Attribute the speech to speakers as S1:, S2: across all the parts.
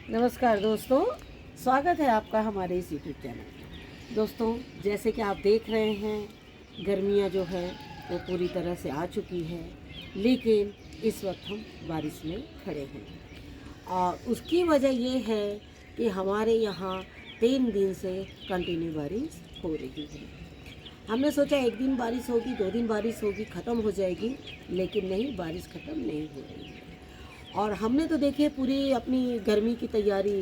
S1: नमस्कार दोस्तों, स्वागत है आपका हमारे इस यूट्यूब चैनल में। दोस्तों, जैसे कि आप देख रहे हैं, गर्मियां जो है वो पूरी तरह से आ चुकी है, लेकिन इस वक्त हम बारिश में खड़े हैं और उसकी वजह ये है कि हमारे यहाँ 3 दिन से कंटिन्यू बारिश हो रही है। हमने सोचा एक दिन बारिश होगी, 2 दिन बारिश होगी, ख़त्म हो जाएगी, लेकिन नहीं, बारिश ख़त्म नहीं हो रही है। और हमने तो देखिए पूरी अपनी गर्मी की तैयारी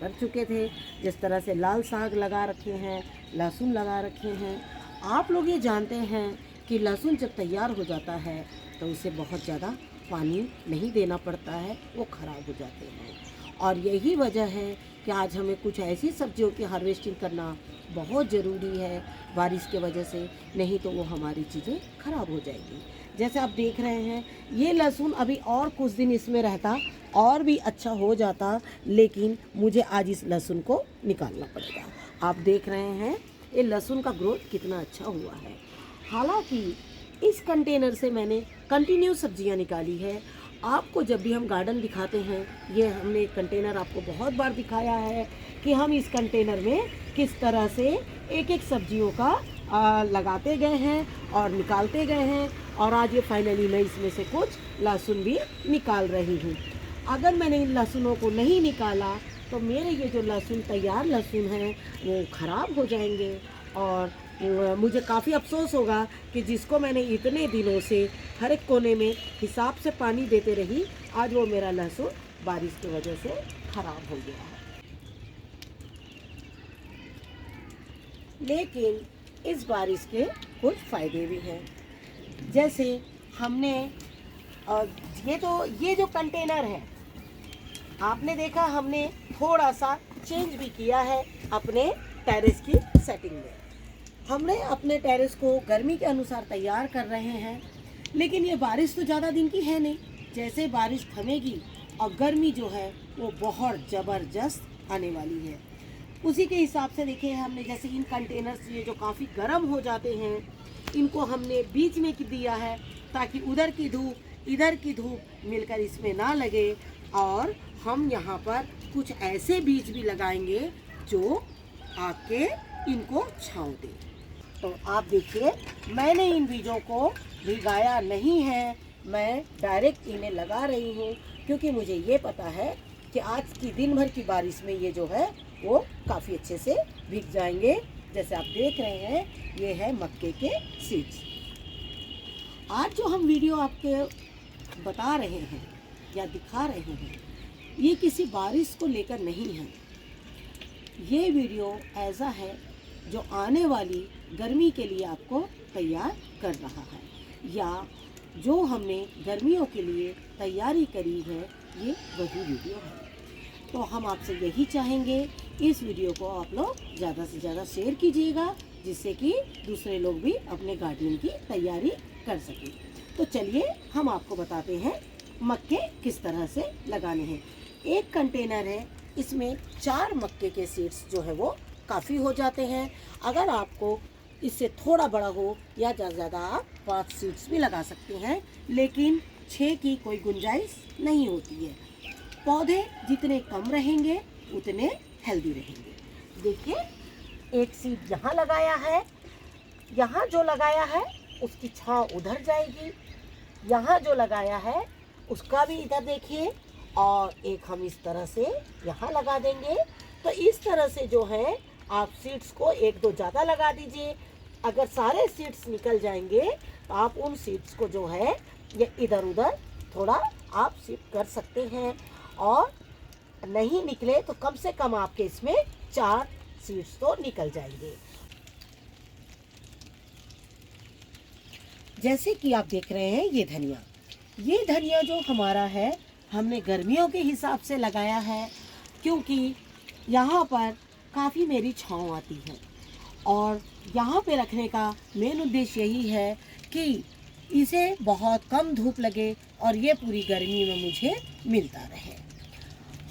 S1: कर चुके थे। जिस तरह से लाल साग लगा रखे हैं, लहसुन लगा रखे हैं। आप लोग ये जानते हैं कि लहसुन जब तैयार हो जाता है तो उसे बहुत ज़्यादा पानी नहीं देना पड़ता है, वो ख़राब हो जाते हैं। और यही वजह है कि आज हमें कुछ ऐसी सब्जियों की हार्वेस्टिंग करना बहुत ज़रूरी है बारिश के वजह से, नहीं तो वो हमारी चीज़ें ख़राब हो जाएगी। जैसे आप देख रहे हैं, ये लहसुन अभी और कुछ दिन इसमें रहता और भी अच्छा हो जाता, लेकिन मुझे आज इस लहसुन को निकालना पड़ेगा। आप देख रहे हैं ये लहसुन का ग्रोथ कितना अच्छा हुआ है। हालांकि इस कंटेनर से मैंने कंटिन्यू सब्जियां निकाली है। आपको जब भी हम गार्डन दिखाते हैं, ये हमने कंटेनर आपको बहुत बार दिखाया है कि हम इस कंटेनर में किस तरह से एक एक सब्जियों का लगाते गए हैं और निकालते गए हैं। और आज ये फाइनली मैं इसमें से कुछ लहसुन भी निकाल रही हूँ। अगर मैंने इन लहसुनों को नहीं निकाला तो मेरे ये जो लहसुन तैयार लहसुन हैं वो ख़राब हो जाएंगे और मुझे काफ़ी अफसोस होगा कि जिसको मैंने इतने दिनों से हर एक कोने में हिसाब से पानी देते रही, आज वो मेरा लहसुन बारिश की वजह से ख़राब हो गया है। लेकिन इस बारिश के कुछ फ़ायदे भी हैं। जैसे हमने ये जो कंटेनर है, आपने देखा हमने थोड़ा सा चेंज भी किया है अपने टेरेस की सेटिंग में। हमने अपने टेरेस को गर्मी के अनुसार तैयार कर रहे हैं, लेकिन ये बारिश तो ज़्यादा दिन की है नहीं। जैसे बारिश थमेगी और गर्मी जो है वो बहुत ज़बरदस्त आने वाली है, उसी के हिसाब से देखिए हमने जैसे इन कंटेनर्स ये जो काफ़ी गर्म हो जाते हैं, इनको हमने बीच में दिया है ताकि उधर की धूप इधर की धूप मिलकर इसमें ना लगे। और हम यहाँ पर कुछ ऐसे बीज भी लगाएंगे जो आपके इनको छांव दे। तो आप देखिए, मैंने इन बीजों को भिगाया नहीं है, मैं डायरेक्ट इन्हें लगा रही हूँ, क्योंकि मुझे ये पता है कि आज की दिन भर की बारिश में ये जो है वो काफ़ी अच्छे से भीग जाएंगे। जैसे आप देख रहे हैं, ये है मक्के के सीड्स। आज जो हम वीडियो आपके बता रहे हैं या दिखा रहे हैं, ये किसी बारिश को लेकर नहीं है। ये वीडियो ऐसा है जो आने वाली गर्मी के लिए आपको तैयार कर रहा है, या जो हमने गर्मियों के लिए तैयारी करी है, ये वही वीडियो है। तो हम आपसे यही चाहेंगे, इस वीडियो को आप लोग ज़्यादा से ज़्यादा शेयर कीजिएगा, जिससे कि दूसरे लोग भी अपने गार्डनिंग की तैयारी कर सकें। तो चलिए हम आपको बताते हैं मक्के किस तरह से लगाने हैं। एक कंटेनर है, इसमें 4 मक्के के सीड्स जो है वो काफ़ी हो जाते हैं। अगर आपको इससे थोड़ा बड़ा हो या ज़्यादा आप 5 सीड्स भी लगा सकते हैं, लेकिन 6 की कोई गुंजाइश नहीं होती है। पौधे जितने कम रहेंगे उतने हेल्दी रहेंगे। देखिए, एक सीड यहाँ लगाया है, यहाँ जो लगाया है उसकी छांव उधर जाएगी, यहाँ जो लगाया है उसका भी इधर देखिए, और एक हम इस तरह से यहाँ लगा देंगे। तो इस तरह से जो है आप सीड्स को 1-2 ज़्यादा लगा दीजिए। अगर सारे सीड्स निकल जाएंगे तो आप उन सीड्स को जो है ये इधर उधर थोड़ा आप शिफ्ट कर सकते हैं, और नहीं निकले तो कम से कम आपके इसमें 4 सीड्स तो निकल जाएंगे। जैसे कि आप देख रहे हैं, ये धनिया जो हमारा है, हमने गर्मियों के हिसाब से लगाया है, क्योंकि यहाँ पर काफ़ी मेरी छांव आती है और यहाँ पे रखने का मेन उद्देश्य यही है कि इसे बहुत कम धूप लगे और ये पूरी गर्मी में मुझे मिलता रहे।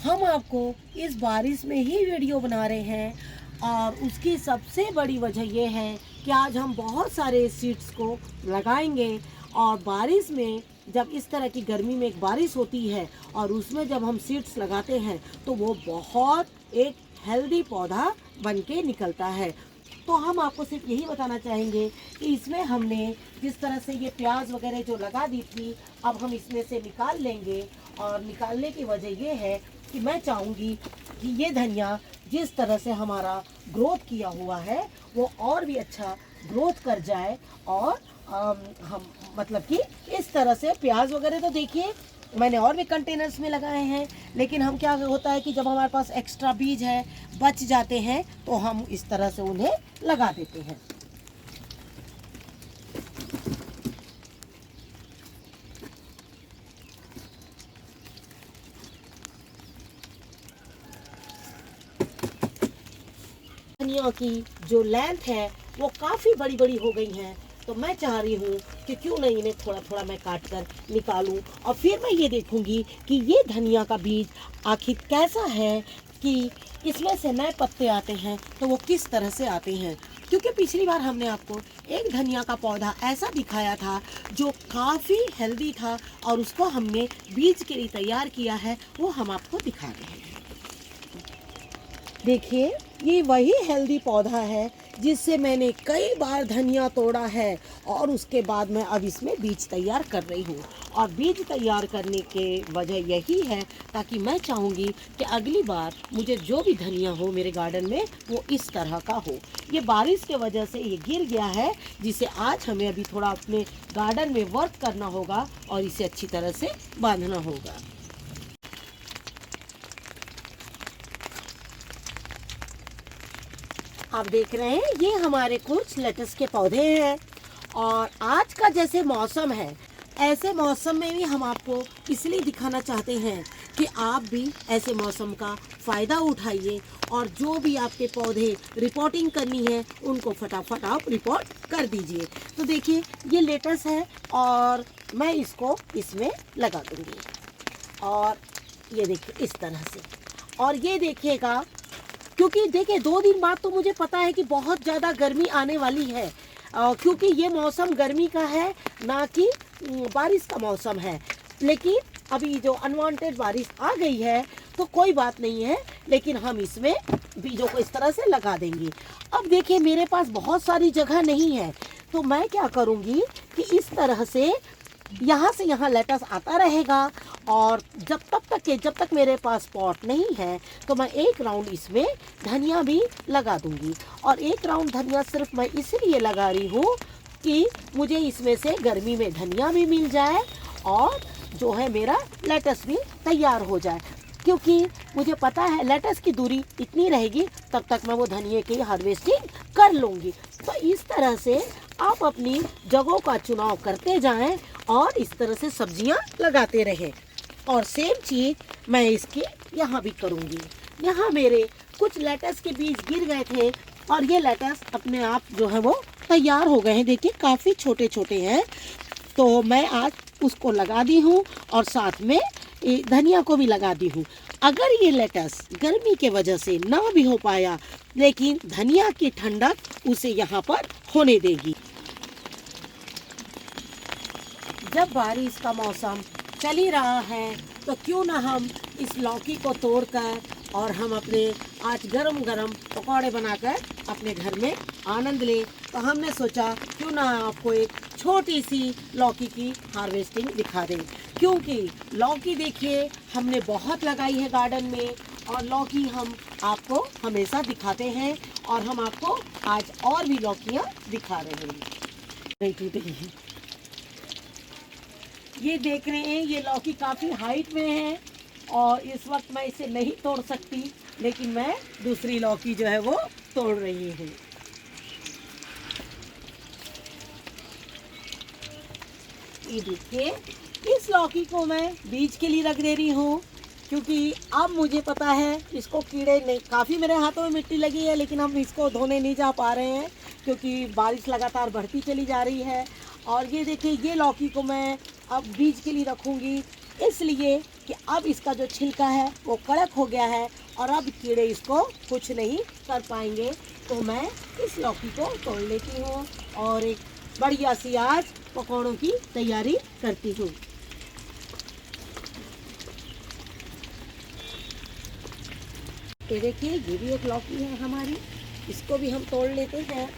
S1: हम आपको इस बारिश में ही वीडियो बना रहे हैं, और उसकी सबसे बड़ी वजह यह है कि आज हम बहुत सारे सीड्स को लगाएंगे और बारिश में जब इस तरह की गर्मी में एक बारिश होती है और उसमें जब हम सीड्स लगाते हैं तो वो बहुत एक हेल्दी पौधा बन के निकलता है। तो हम आपको सिर्फ यही बताना चाहेंगे कि इसमें हमने जिस तरह से ये प्याज वगैरह जो लगा दी थी, अब हम इसमें से निकाल लेंगे। और निकालने की वजह ये है कि मैं चाहूँगी कि ये धनिया जिस तरह से हमारा ग्रोथ किया हुआ है वो और भी अच्छा ग्रोथ कर जाए। और हम मतलब कि इस तरह से प्याज वगैरह तो देखिए मैंने और भी कंटेनर्स में लगाए हैं, लेकिन हम क्या होता है कि जब हमारे पास एक्स्ट्रा बीज है बच जाते हैं तो हम इस तरह से उन्हें लगा देते हैं। धनिया की जो लेंथ है वो काफ़ी बड़ी बड़ी हो गई हैं, तो मैं चाह रही हूँ कि क्यों नहीं इन्हें थोड़ा थोड़ा मैं काट कर निकालूं और फिर मैं ये देखूंगी कि ये धनिया का बीज आखिर कैसा है, कि इसमें से नए पत्ते आते हैं तो वो किस तरह से आते हैं। क्योंकि पिछली बार हमने आपको एक धनिया का पौधा ऐसा दिखाया था जो काफ़ी हेल्दी था और उसको हमने बीज के लिए तैयार किया है, वो हम आपको दिखा रहे हैं। देखिए ये वही हेल्दी पौधा है जिससे मैंने कई बार धनिया तोड़ा है और उसके बाद मैं अब इसमें बीज तैयार कर रही हूँ। और बीज तैयार करने के वजह यही है ताकि मैं चाहूँगी कि अगली बार मुझे जो भी धनिया हो मेरे गार्डन में वो इस तरह का हो। ये बारिश के वजह से ये गिर गया है, जिसे आज हमें अभी थोड़ा अपने गार्डन में वर्क करना होगा और इसे अच्छी तरह से बांधना होगा। आप देख रहे हैं ये हमारे कुछ लेटस के पौधे हैं। और आज का जैसे मौसम है, ऐसे मौसम में भी हम आपको इसलिए दिखाना चाहते हैं कि आप भी ऐसे मौसम का फ़ायदा उठाइए और जो भी आपके पौधे रिपोर्टिंग करनी है उनको फटाफट आप रिपोर्ट कर दीजिए। तो देखिए ये लेटस है और मैं इसको इसमें लगा दूँगी और ये देखिए इस तरह से। और ये देखिएगा, क्योंकि देखिए 2 दिन बाद तो मुझे पता है कि बहुत ज़्यादा गर्मी आने वाली है, क्योंकि ये मौसम गर्मी का है ना कि बारिश का मौसम है। लेकिन अभी जो अनवांटेड बारिश आ गई है तो कोई बात नहीं है, लेकिन हम इसमें बीजों को इस तरह से लगा देंगे। अब देखिए मेरे पास बहुत सारी जगह नहीं है, तो मैं क्या करूँगी कि इस तरह से यहाँ से यहाँ लेटस आता रहेगा और जब तक मेरे पास पॉट नहीं है तो मैं एक राउंड इसमें धनिया भी लगा दूंगी। और एक राउंड धनिया सिर्फ मैं इसलिए लगा रही हूँ कि मुझे इसमें से गर्मी में धनिया भी मिल जाए और जो है मेरा लेटस भी तैयार हो जाए, क्योंकि मुझे पता है लेटस की दूरी इतनी रहेगी तब तक मैं वो धनिये की हार्वेस्टिंग कर लूँगी। तो इस तरह से आप अपनी जगहों का चुनाव करते जाएं और इस तरह से सब्जियां लगाते रहें। और सेम चीज़ मैं इसके यहाँ भी करूँगी। यहाँ मेरे कुछ लेटस के बीज गिर गए थे और ये लेटस अपने आप जो है वो तैयार हो गए हैं। देखिए काफ़ी छोटे छोटे हैं, तो मैं आज उसको लगा दी हूँ और साथ में धनिया को भी लगा दी हूँ। अगर ये लेटस गर्मी के वजह से ना भी हो पाया, लेकिन धनिया की ठंडक उसे यहाँ पर होने देगी। जब बारिश का मौसम चल ही रहा है तो क्यों ना हम इस लौकी को तोड़कर और हम अपने आज गरम गरम पकौड़े बनाकर अपने घर में आनंद लें। तो हमने सोचा क्यों ना आपको एक छोटी सी लौकी की हार्वेस्टिंग दिखा दें, क्योंकि लौकी देखिए हमने बहुत लगाई है गार्डन में और लौकी हम आपको हमेशा दिखाते हैं और हम आपको आज और भी लौकियाँ दिखा रहे हैं। नहीं टूटेगी। ये देख रहे हैं ये लौकी काफ़ी हाइट में है और इस वक्त मैं इसे नहीं तोड़ सकती, लेकिन मैं दूसरी लौकी जो है वो तोड़ रही हूँ। ये देखिए इस लौकी को मैं बीज के लिए रख दे रही हूँ, क्योंकि अब मुझे पता है इसको कीड़े नहीं, काफ़ी मेरे हाथों में मिट्टी लगी है लेकिन हम इसको धोने नहीं जा पा रहे हैं क्योंकि बारिश लगातार बढ़ती चली जा रही है। और ये देखिए ये लौकी को मैं अब बीज के लिए रखूँगी, इसलिए कि अब इसका जो छिलका है वो कड़क हो गया है और अब कीड़े इसको कुछ नहीं कर पाएंगे। तो मैं इस लौकी को तोड़ लेती हूँ और एक बढ़िया सी आज पकौड़ों की तैयारी करती हूँ। ये देखिए, ये भी एक लौकी है हमारी, इसको भी हम तोड़ लेते हैं।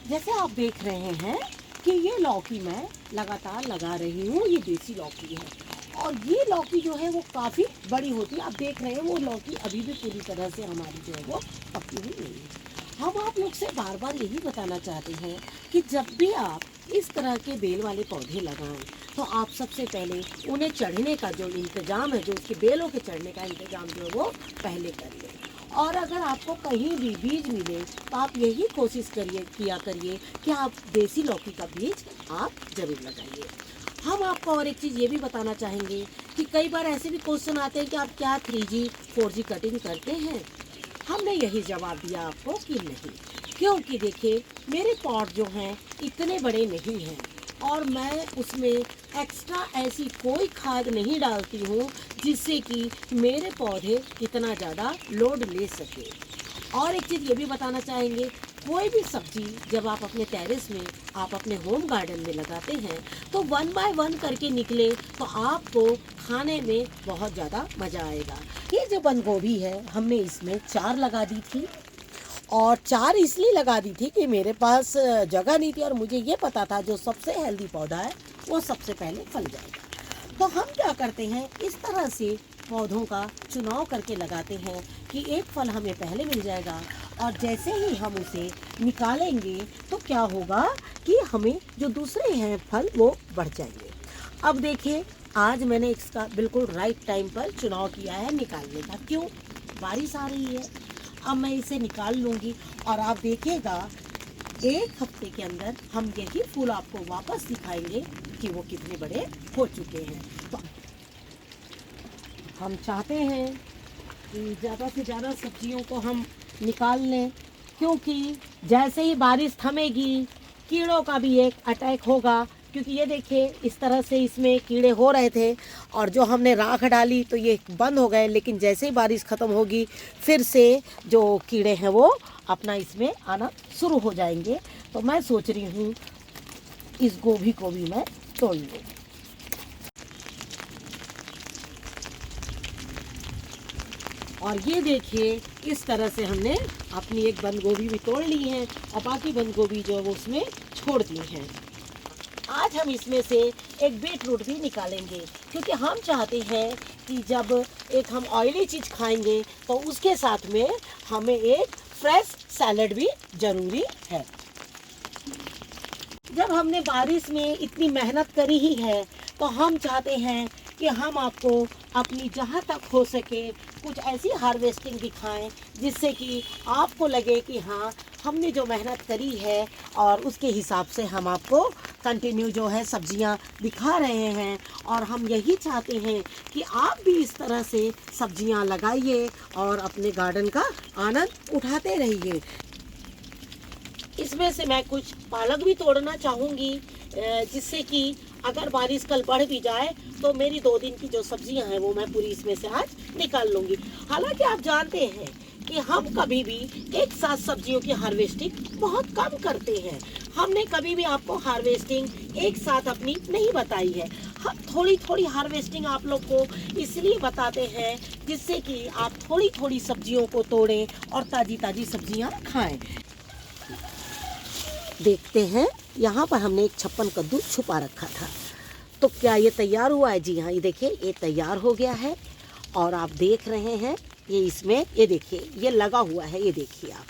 S1: जैसे आप देख रहे हैं कि ये लौकी मैं लगातार लगा रही हूँ, ये देसी लौकी है और ये लौकी जो है वो काफ़ी बड़ी होती है। आप देख रहे हैं वो लौकी अभी भी पूरी तरह से हमारी जो है वो पकी हुई नहीं है। हम आप लोग से बार बार यही बताना चाहते हैं कि जब भी आप इस तरह के बेल वाले पौधे लगाएं तो आप सबसे पहले उन्हें चढ़ने का जो इंतज़ाम है, जो उसके बेलों के चढ़ने का इंतज़ाम जो है वो पहले करिए। और अगर आपको कहीं भी बीज मिले तो आप यही कोशिश किया करिए कि आप देसी लौकी का बीज आप ज़रूर लगाइए। हम आपको और एक चीज़ ये भी बताना चाहेंगे कि कई बार ऐसे भी क्वेश्चन आते हैं कि आप क्या 3G 4G कटिंग करते हैं। हमने यही जवाब दिया आपको कि नहीं, क्योंकि देखिए मेरे पॉट जो हैं इतने बड़े नहीं हैं और मैं उसमें एक्स्ट्रा ऐसी कोई खाद नहीं डालती हूँ जिससे कि मेरे पौधे इतना ज़्यादा लोड ले सके। और एक चीज़ ये भी बताना चाहेंगे, कोई भी सब्जी जब आप अपने टेरेस में, आप अपने होम गार्डन में लगाते हैं तो 1 बाय 1 करके निकले तो आपको खाने में बहुत ज़्यादा मज़ा आएगा। ये जो बंद गोभी है हमने इसमें 4 लगा दी थी और 4 इसलिए लगा दी थी कि मेरे पास जगह नहीं थी और मुझे ये पता था जो सबसे हेल्दी पौधा है वो सबसे पहले फल जाएगा। तो हम क्या करते हैं, इस तरह से पौधों का चुनाव करके लगाते हैं कि एक फल हमें पहले मिल जाएगा और जैसे ही हम उसे निकालेंगे तो क्या होगा कि हमें जो दूसरे हैं फल वो बढ़ जाएंगे। अब देखिए, आज मैंने इसका बिल्कुल राइट टाइम पर चुनाव किया है निकालने का। क्यों? बारिश आ रही है, अब मैं इसे निकाल लूँगी और आप देखिएगा 1 हफ्ते के अंदर हम यही फूल आपको वापस दिखाएंगे कि वो कितने बड़े हो चुके हैं। तो हम चाहते हैं कि ज़्यादा से ज़्यादा सब्जियों को हम निकाल लें, क्योंकि जैसे ही बारिश थमेगी कीड़ों का भी एक अटैक होगा। क्योंकि ये देखिए इस तरह से इसमें कीड़े हो रहे थे और जो हमने राख डाली तो ये बंद हो गए, लेकिन जैसे ही बारिश ख़त्म होगी फिर से जो कीड़े हैं वो अपना इसमें आना शुरू हो जाएंगे। तो मैं सोच रही हूँ इस गोभी को भी मैं तोड़ लूँ। और ये देखिए इस तरह से हमने अपनी एक बंद गोभी भी तोड़ ली है और बाकी बंद गोभी जो है वो उसमें छोड़ दी हैं। आज हम इसमें से एक बीट रूट भी निकालेंगे, क्योंकि हम चाहते हैं कि जब एक हम ऑयली चीज़ खाएंगे तो उसके साथ में हमें एक फ्रेश सैलड भी ज़रूरी है। जब हमने बारिश में इतनी मेहनत करी ही है तो हम चाहते हैं कि हम आपको अपनी जहाँ तक हो सके कुछ ऐसी हार्वेस्टिंग दिखाएं जिससे कि आपको लगे कि हाँ हमने जो मेहनत करी है और उसके हिसाब से हम आपको कंटिन्यू जो है सब्जियां दिखा रहे हैं। और हम यही चाहते हैं कि आप भी इस तरह से सब्जियां लगाइए और अपने गार्डन का आनंद उठाते रहिए। इसमें से मैं कुछ पालक भी तोड़ना चाहूँगी, जिससे कि अगर बारिश कल बढ़ भी जाए तो मेरी 2 दिन की जो सब्जियां हैं वो मैं पूरी इसमें से आज निकाल लूँगी। हालांकि आप जानते हैं कि हम कभी भी एक साथ सब्जियों की हार्वेस्टिंग बहुत कम करते हैं। हमने कभी भी आपको हार्वेस्टिंग एक साथ अपनी नहीं बताई है। हम थोड़ी थोड़ी हार्वेस्टिंग आप लोग को इसलिए बताते हैं जिससे कि आप थोड़ी थोड़ी सब्जियों को तोड़ें और ताज़ी ताज़ी सब्जियां खाएं। देखते हैं, यहाँ पर हमने एक 56 कद्दू छुपा रखा था, तो क्या ये तैयार हुआ है? जी हाँ, ये देखिए ये तैयार हो गया है। और आप देख रहे हैं ये इसमें, ये देखिए ये लगा हुआ है, ये देखिए आप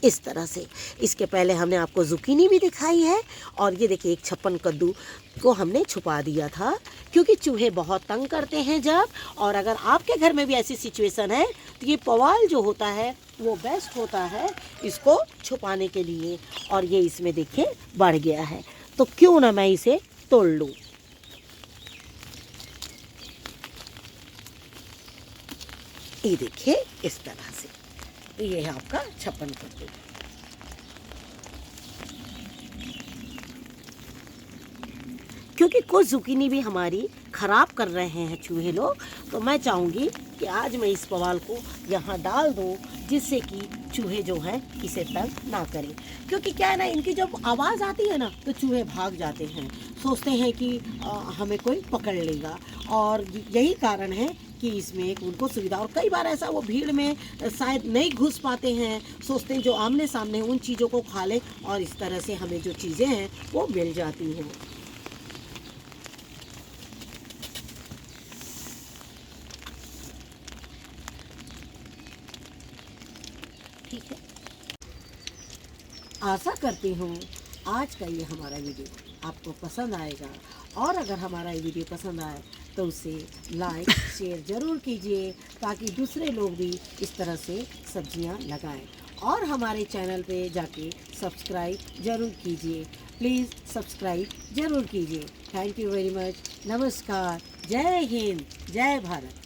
S1: इस तरह से। इसके पहले हमने आपको जुकीनी भी दिखाई है और ये देखिए एक 56 कद्दू को हमने छुपा दिया था, क्योंकि चूहे बहुत तंग करते हैं जब। और अगर आपके घर में भी ऐसी सिचुएशन है तो ये पवाल जो होता है वो बेस्ट होता है इसको छुपाने के लिए। और ये इसमें देखिए बढ़ गया है, तो क्यों ना मैं इसे तोड़ लूँ। ये देखिए इस तरह से, तो ये है आपका 56 कद्दू। क्योंकि कुछ जुकीनी भी हमारी ख़राब कर रहे हैं चूहे लोग, तो मैं चाहूँगी कि आज मैं इस पवाल को यहाँ डाल दूँ जिससे कि चूहे जो हैं इसे तंग ना करें। क्योंकि क्या है ना, इनकी जब आवाज़ आती है ना तो चूहे भाग जाते हैं, सोचते हैं कि हमें कोई पकड़ लेगा। और यही कारण है कि कि इसमें एक उनको सुविधा, और कई बार ऐसा वो भीड़ में शायद नहीं घुस पाते हैं, सोचते हैं जो आमने सामने उन चीज़ों को खा लें, और इस तरह से हमें जो चीज़ें हैं वो मिल जाती हैं। ठीक है, आशा करती हूँ आज का ये हमारा वीडियो आपको पसंद आएगा, और अगर हमारा ये वीडियो पसंद आए तो उसे लाइक शेयर ज़रूर कीजिए, ताकि दूसरे लोग भी इस तरह से सब्जियां लगाएं, और हमारे चैनल पे जाके सब्सक्राइब ज़रूर कीजिए। प्लीज़ सब्सक्राइब ज़रूर कीजिए। Thank you very much. नमस्कार। जय हिंद, जय भारत।